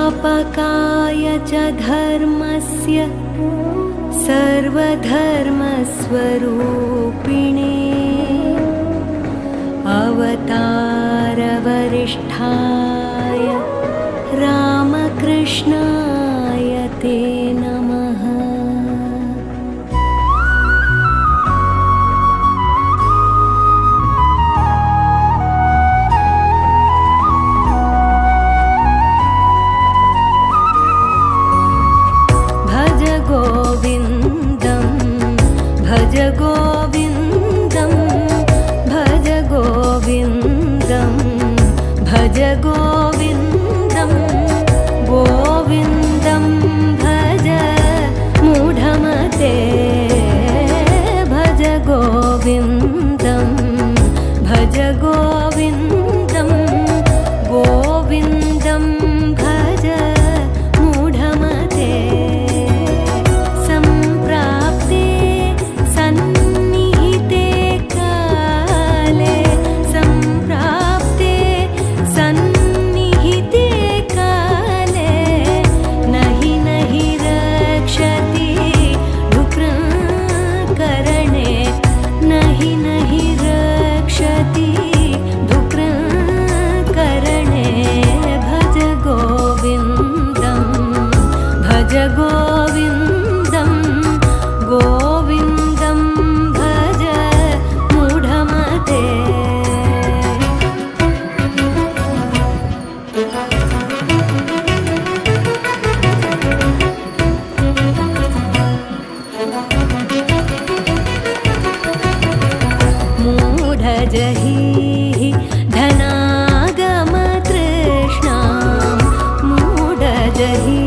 संस्थापकाय च धर्मस्य सर्वधर्मस्वरूपिणे अवतारवरिष्ठाय रामकृष्णाय ते नमः। भज गोविन्दं भज गोविन्दं भज गोविन्दं भज गोविन्दं गोविन्दं भज मूढमते भज गोविन्दं भज गोविन्दं गोविन्दं भज मूढमते। सम्प्राप्ते सन्निहिते काले सम्प्राप्ते सन्निहिते काले नहि नहि रक्षति डुक्रकरणे नहि नहि रक्षति डुक्रकरणे भज गोविन्दं भज गोविन्दं गोविन्दं भज मूढमते। मूढजहि धनागमतृष्णां मूढजहि